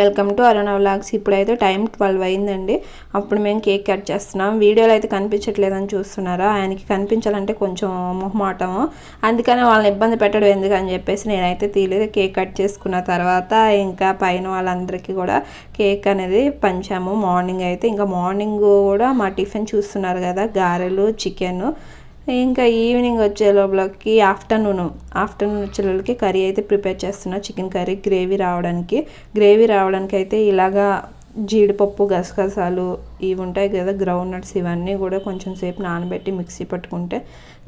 Welcome to Aruna vlogs. ఇప్పుడైతే time 12 అయిందండి. అప్పుడు మేము కేక్ కట్ చేస్తున్నాం. వీడియోలో అయితే కనిపించట్లేదని చూస్తున్నారా? ఆయనకి కనిపించాలంటే కొంచెం మొహమాటము, అందుకని వాళ్ళని ఇబ్బంది పెట్టడం ఎందుకని చెప్పేసి నేనైతే తీలేదు. కేక్ కట్ చేసుకున్న తర్వాత ఇంకా పైన వాళ్ళందరికీ కూడా కేక్ అనేది పంచాము. మార్నింగ్ అయితే ఇంకా మార్నింగ్ కూడా మా టిఫిన్ చూస్తున్నారు కదా, గారెలు, చికెన్. ఇంకా ఈవినింగ్ వచ్చే లోపలకి ఆఫ్టర్నూన్ వచ్చేలోకి కర్రీ అయితే ప్రిపేర్ చేస్తున్నా. చికెన్ కర్రీ గ్రేవీ రావడానికి అయితే ఇలాగా జీడిపప్పు, గసగసాలు ఇవి ఉంటాయి కదా, గ్రౌండ్ నట్స్, ఇవన్నీ కూడా కొంచెం సేపు నానబెట్టి మిక్సీ పట్టుకుంటే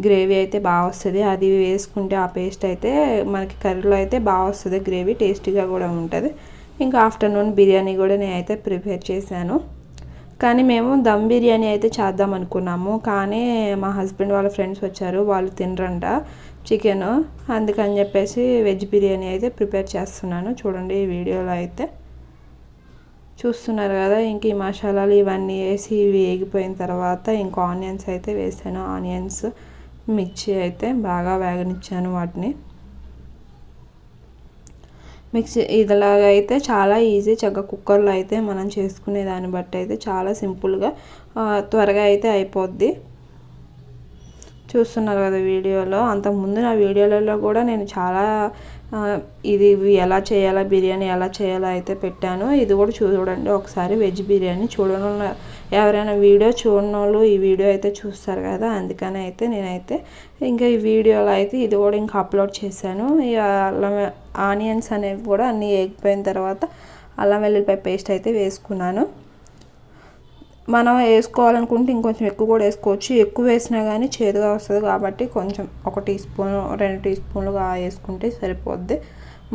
గ్రేవీ అయితే బాగా వస్తుంది. అది వేసుకుంటే ఆ పేస్ట్ అయితే మనకి కర్రీలో అయితే బాగా వస్తుంది. గ్రేవీ టేస్టీగా కూడా ఉంటుంది. ఇంకా ఆఫ్టర్నూన్ బిర్యానీ కూడా నేనైతే ప్రిపేర్ చేశాను. కానీ మేము దమ్ బిర్యానీ అయితే చేద్దాం అనుకున్నాము. కానీ మా హస్బెండ్ వాళ్ళ ఫ్రెండ్స్ వచ్చారు, వాళ్ళు తినరంట చికెన్. అందుకని చెప్పేసి వెజ్ బిర్యానీ అయితే ప్రిపేర్ చేస్తున్నాను. చూడండి ఈ వీడియోలో అయితే చూస్తున్నారు కదా. ఇంక ఈ మసాలాలు ఇవన్నీ వేసి వేగిపోయిన తర్వాత ఇంకా ఆనియన్స్ అయితే వేసాను. ఆనియన్స్, మిర్చి అయితే బాగా వేగనిచ్చాను వాటిని. మిక్సీ ఇదిలాగా అయితే చాలా ఈజీ. చక్కగా కుక్కర్లో అయితే మనం చేసుకునే దాన్ని బట్టి అయితే చాలా సింపుల్గా త్వరగా అయితే అయిపోద్ది. చూస్తున్నారు కదా వీడియోలో. అంతకుముందు నా వీడియోలలో కూడా నేను చాలా ఇది ఎలా చేయాలా, బిర్యానీ ఎలా చేయాలో అయితే పెట్టాను. ఇది కూడా చూడండి ఒకసారి. వెజ్ బిర్యానీ చూడడం, ఎవరైనా వీడియో చూడని వాళ్ళు ఈ వీడియో అయితే చూస్తారు కదా, అందుకని అయితే నేనైతే ఇంకా ఈ వీడియోలో అయితే ఇది కూడా ఇంకా అప్లోడ్ చేశాను. అల్లం ఆనియన్స్ అనేవి కూడా అన్నీ వేగిపోయిన తర్వాత అల్లం వెల్లుల్లిపాయ పేస్ట్ అయితే వేసుకున్నాను. మనం వేసుకోవాలనుకుంటే ఇంకొంచెం ఎక్కువ కూడా వేసుకోవచ్చు. ఎక్కువ వేసినా కానీ చేదుగా వస్తుంది కాబట్టి కొంచెం 1 టీ స్పూన్ 2 టీ స్పూన్లుగా వేసుకుంటే సరిపోద్ది.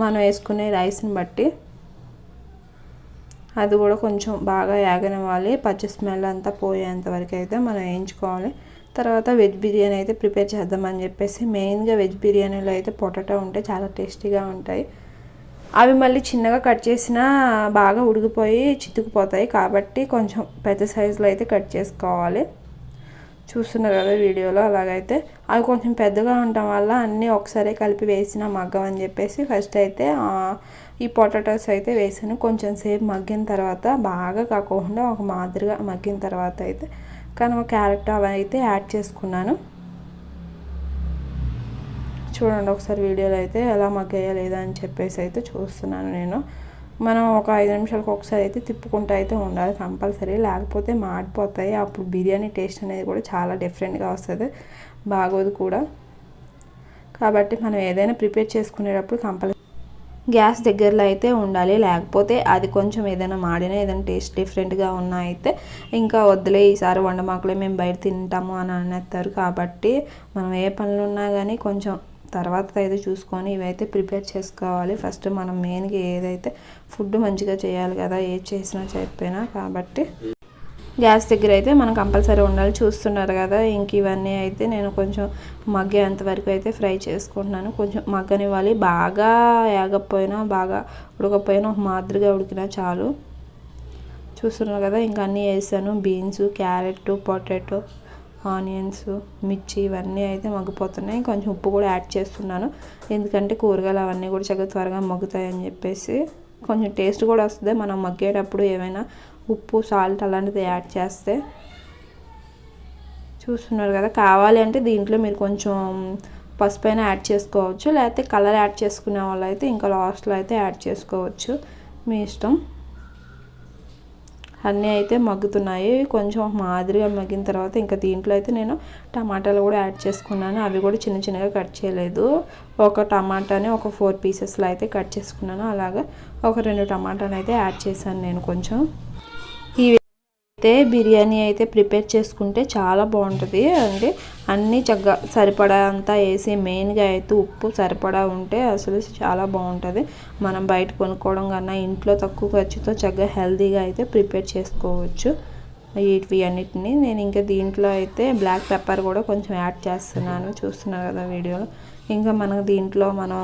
మనం వేసుకునే రైస్ని బట్టి. అది కూడా కొంచెం బాగా యాగనివ్వాలి. పచ్చి స్మెల్ అంతా పోయేంత వరకు అయితే మనం వేయించుకోవాలి. తర్వాత వెజ్ బిర్యానీ అయితే ప్రిపేర్ చేద్దామని చెప్పేసి, మెయిన్గా వెజ్ బిర్యానీలో అయితే పొటాటో ఉంటే చాలా టేస్టీగా ఉంటాయి. అవి మళ్ళీ చిన్నగా కట్ చేసినా బాగా ఉడికిపోయి చితుకుపోతాయి కాబట్టి కొంచెం పెద్ద సైజులో అయితే కట్ చేసుకోవాలి. చూస్తున్నారు కదా వీడియోలో. అలాగైతే అవి కొంచెం పెద్దగా ఉండటం వల్ల అన్నీ ఒకసారి కలిపి వేసిన మగ్గమని చెప్పేసి ఫస్ట్ అయితే ఈ పొటాటోస్ అయితే వేసాను. కొంచెం సేపు మగ్గిన తర్వాత, బాగా కాకుండా ఒక మాదిరిగా మగ్గిన తర్వాత అయితే కానీ క్యారెట్ అవి అయితే యాడ్ చేసుకున్నాను. చూడండి ఒకసారి వీడియోలో అయితే ఎలా మగ్గాయా లేదా అని చెప్పేసి అయితే చూస్తున్నాను నేను. మనం ఒక 5 నిమిషాలకు ఒకసారి అయితే తిప్పుకుంటూ అయితే ఉండాలి కంపల్సరీ, లేకపోతే మాడిపోతాయి. అప్పుడు బిర్యానీ టేస్ట్ అనేది కూడా చాలా డిఫరెంట్గా వస్తుంది, బాగోదు కూడా. కాబట్టి మనం ఏదైనా ప్రిపేర్ చేసుకునేటప్పుడు కంపల్సరీ గ్యాస్ దగ్గరలో అయితే ఉండాలి. లేకపోతే అది కొంచెం ఏదైనా మాడినా, ఏదైనా టేస్ట్ డిఫరెంట్గా ఉన్నా అయితే ఇంకా వద్దులే ఈసారి వండమాకులే, మేము బయట తింటాము అని అనేస్తారు. కాబట్టి మనం ఏ పనులు ఉన్నా కానీ కొంచెం తర్వాత అయితే చూసుకొని ఇవైతే ప్రిపేర్ చేసుకోవాలి. ఫస్ట్ మనం మెయిన్గా ఏదైతే ఫుడ్ మంచిగా చేయాలి కదా, ఏది చేసినా చెప్పినా. కాబట్టి గ్యాస్ దగ్గర అయితే మనం కంపల్సరీ ఉండాలి. చూస్తున్నారు కదా. ఇంక ఇవన్నీ అయితే నేను కొంచెం మగ్గేంత వరకు అయితే ఫ్రై చేసుకుంటున్నాను. కొంచెం మగ్గనివ్వాలి. బాగా యాగపోయినా, బాగా ఉడకపోయినా, ఒక మాదిరిగా ఉడికినా చాలు. చూస్తున్నారు కదా. ఇంకా అన్నీ వేసాను. బీన్స్, క్యారెట్, పొటాటో, ఆనియన్స్, మిర్చి ఇవన్నీ అయితే మగ్గిపోతున్నాయి. కొంచెం ఉప్పు కూడా యాడ్ చేస్తున్నాను, ఎందుకంటే కూరగాయలు అవన్నీ కూడా చక్కగా త్వరగా మగ్గుతాయని చెప్పేసి. కొంచెం టేస్ట్ కూడా వస్తుంది మనం మగ్గేటప్పుడు ఏమైనా ఉప్పు, సాల్ట్ అలాంటిది యాడ్ చేస్తే. చూస్తున్నారు కదా. కావాలి అంటే దీంట్లో మీరు కొంచెం పసుపు అయినా యాడ్ చేసుకోవచ్చు, లేకపోతే కలర్ యాడ్ చేసుకునే వాళ్ళు అయితే ఇంకా లాస్ట్లో అయితే యాడ్ చేసుకోవచ్చు, మీ ఇష్టం. అన్నీ అయితే మగ్గుతున్నాయి. కొంచెం మాదిరిగా మగ్గిన తర్వాత ఇంకా దీంట్లో అయితే నేను టమాటాలు కూడా యాడ్ చేసుకున్నాను. అవి కూడా చిన్న చిన్నగా కట్ చేయలేదు. ఒక టమాటాని ఒక 4 పీసెస్లో అయితే కట్ చేసుకున్నాను. అలాగా ఒక 2 టమాటాలు అయితే యాడ్ చేశాను నేను కొంచెం. అయితే బిర్యానీ అయితే ప్రిపేర్ చేసుకుంటే చాలా బాగుంటుంది అండి. అన్నీ చక్కగా సరిపడా అంతా వేసి, మెయిన్గా అయితే ఉప్పు సరిపడా ఉంటే అసలు చాలా బాగుంటుంది. మనం బయట కొనుక్కోవడం కన్నా ఇంట్లో తక్కువ ఖర్చుతో చక్కగా హెల్తీగా అయితే ప్రిపేర్ చేసుకోవచ్చు వీటి అన్నిటిని. నేను ఇంకా దీంట్లో అయితే బ్లాక్ పెప్పర్ కూడా కొంచెం యాడ్ చేస్తున్నాను. చూస్తున్నారు కదా వీడియోలో. ఇంకా మనకు దీంట్లో మనం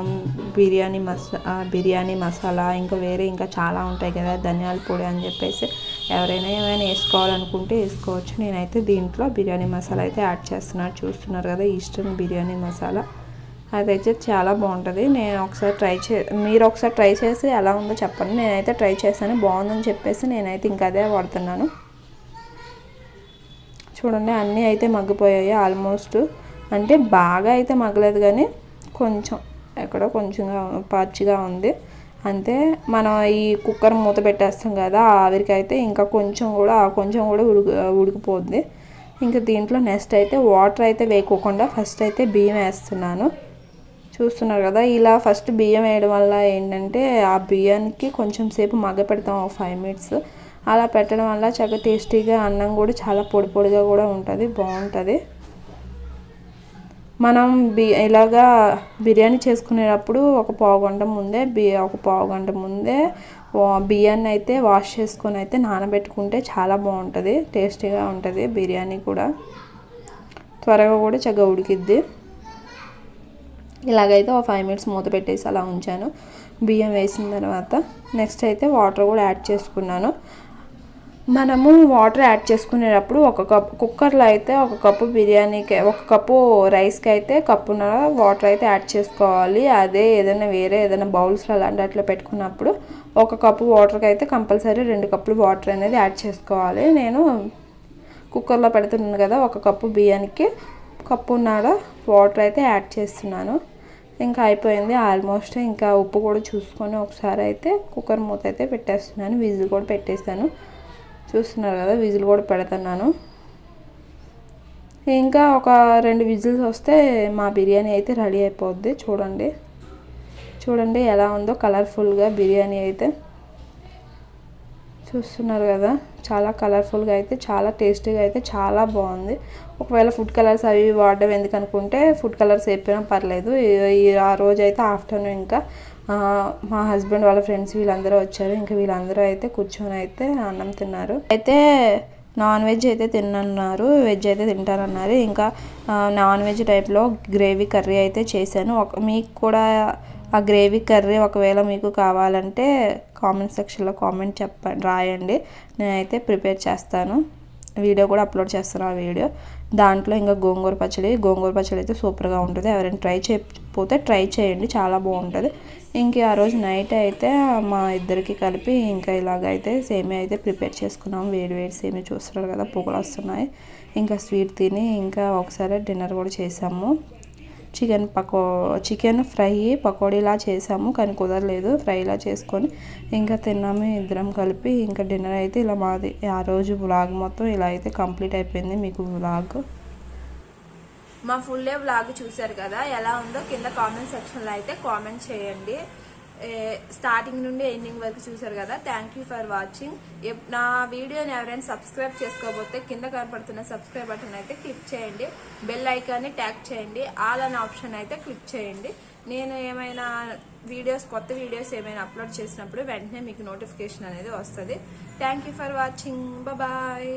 బిర్యానీ మసాలా, ఇంకా వేరే ఇంకా చాలా ఉంటాయి కదా, ధనియాల పొడి అని చెప్పేసి ఎవరైనా ఏమైనా వేసుకోవాలనుకుంటే వేసుకోవచ్చు. నేనైతే దీంట్లో బిర్యానీ మసాలా అయితే యాడ్ చేస్తున్నాను. చూస్తున్నారు కదా, ఈస్టర్న్ బిర్యానీ మసాలా అదైతే చాలా బాగుంటుంది. నేను ఒకసారి మీరు ఒకసారి ట్రై చేసి ఎలా ఉందో చెప్పండి. నేనైతే ట్రై చేశాను, బాగుందని చెప్పేసి నేనైతే ఇంకా అదే వాడుతున్నాను. చూడండి అన్నీ అయితే మగ్గిపోయాయి ఆల్మోస్ట్. అంటే బాగా అయితే మగ్గలేదు కానీ కొంచెం ఎక్కడో కొంచెంగా పచ్చిగా ఉంది అంతే. మనం ఈ కుక్కర్ మూత పెట్టేస్తాం కదా, ఆవిరికి అయితే ఇంకా కొంచెం కూడా ఉడికిపోద్ది. ఇంకా దీంట్లో నెక్స్ట్ అయితే వాటర్ అయితే వేయకోకుండా ఫస్ట్ అయితే బియ్యం వేస్తున్నాను. చూస్తున్నారు కదా, ఇలా ఫస్ట్ బియ్యం వేయడం వల్ల ఏంటంటే ఆ బియ్యానికి కొంచెం సేపు మగ్గ పెడతాం, 5 minutes. అలా పెట్టడం వల్ల చక్కగా టేస్టీగా అన్నం కూడా చాలా పొడి పొడిగా కూడా ఉంటుంది, బాగుంటుంది. మనం ఇలాగా బిర్యానీ చేసుకునేటప్పుడు ఒక పావు గంట ముందే బియ్యాన్ని అయితే వాష్ చేసుకొని అయితే నానబెట్టుకుంటే చాలా బాగుంటుంది, టేస్టీగా ఉంటుంది. బిర్యానీ కూడా త్వరగా కూడా చక్కగా ఉడికిద్ది. ఇలాగైతే ఒక 5 minutes మూత పెట్టేసి అలా ఉంచాను. బియ్యం వేసిన తర్వాత నెక్స్ట్ అయితే వాటర్ కూడా యాడ్ చేసుకున్నాను. మనము వాటర్ యాడ్ చేసుకునేటప్పుడు కుక్కర్లో అయితే 1 కప్పు బిర్యానీకి 1 కప్పు రైస్కి అయితే కప్పున్నర వాటర్ అయితే యాడ్ చేసుకోవాలి. అదే ఏదైనా బౌల్స్లో అలాంటి అట్లా పెట్టుకున్నప్పుడు 1 కప్పు వాటర్కి అయితే కంపల్సరీ 2 కప్పులు వాటర్ అనేది యాడ్ చేసుకోవాలి. నేను కుక్కర్లో పెడుతున్నాను కదా, 1 కప్పు బియ్యానికి కప్పున్నర వాటర్ అయితే యాడ్ చేస్తున్నాను. ఇంకా అయిపోయింది ఆల్మోస్ట్. ఇంకా ఉప్పు కూడా చూసుకొని ఒకసారి అయితే కుక్కర్ మూత అయితే పెట్టేస్తున్నాను. విజిల్ కూడా పెట్టేస్తాను. చూస్తున్నారు కదా, విజిల్ కూడా పెడుతున్నాను. ఇంకా ఒక 2 విజిల్స్ వస్తే మా బిర్యానీ అయితే రెడీ అయిపోద్ది. చూడండి ఎలా ఉందో కలర్ఫుల్గా బిర్యానీ అయితే. చూస్తున్నారు కదా, చాలా కలర్ఫుల్గా అయితే చాలా టేస్టీగా అయితే చాలా బాగుంది. ఒకవేళ ఫుడ్ కలర్స్ అవి వాడడం ఎందుకు అనుకుంటే ఫుడ్ కలర్స్ వేపినా పర్లేదు. ఆ రోజు అయితే ఆఫ్టర్నూన్ ఇంకా మా హస్బెండ్ వాళ్ళ ఫ్రెండ్స్ వీళ్ళందరూ వచ్చారు. ఇంకా వీళ్ళందరూ అయితే కూర్చొని అయితే అన్నం తిన్నారు. అయితే నాన్ వెజ్ అయితే తినన్నారు, వెజ్ అయితే తింటారన్నారు. ఇంకా నాన్ వెజ్ టైప్లో గ్రేవీ కర్రీ అయితే చేశాను. మీకు కూడా ఆ గ్రేవీ కర్రీ ఒకవేళ మీకు కావాలంటే కామెంట్ సెక్షన్లో రాయండి. నేనైతే ప్రిపేర్ చేస్తాను, వీడియో కూడా అప్లోడ్ చేస్తాను. ఆ వీడియో దాంట్లో ఇంకా గోంగూర పచ్చడి అయితే సూపర్గా ఉంటుంది. ఎవరైనా ట్రై చేయండి, చాలా బాగుంటుంది. ఇంక ఆ రోజు నైట్ అయితే మా ఇద్దరికి కలిపి ఇంకా ఇలాగైతే సేమియా అయితే ప్రిపేర్ చేసుకున్నాం. వేడి సేమియా చూస్తున్నారు కదా, పొగలు వస్తున్నాయి. ఇంకా స్వీట్ తిని ఇంకా ఒకసారి డిన్నర్ కూడా చేసాము. చికెన్ ఫ్రై పకోడీలా చేసాము, కానీ కుదరలేదు. ఫ్రైలా చేసుకొని ఇంకా తిన్నాము ఇద్దరం కలిపి. ఇంకా డిన్నర్ అయితే ఇలా మాది. ఆ రోజు వ్లాగ్ మొత్తం ఇలా అయితే కంప్లీట్ అయిపోయింది. మీకు వ్లాగ్ మా ఫుల్ డే వ్లాగ్ చూసారు కదా, ఎలా ఉందో కింద కామెంట్ సెక్షన్లో అయితే కామెంట్ చేయండి. స్టార్టింగ్ నుండి ఎండింగ్ వరకు చూసారు కదా. Thank you for watching. నా వీడియోని ఎవరైనా సబ్స్క్రైబ్ చేసుకోకపోతే కింద కనపడుతున్న సబ్స్క్రైబ్ బటన్ అయితే క్లిక్ చేయండి. బెల్ ఐకాన్ని ట్యాగ్ చేయండి. ఆల్ అనే ఆప్షన్ అయితే క్లిక్ చేయండి. నేను ఏమైనా కొత్త వీడియోస్ ఏమైనా అప్లోడ్ చేసినప్పుడు వెంటనే మీకు నోటిఫికేషన్ అనేది వస్తుంది. Thank you for watching. Bye.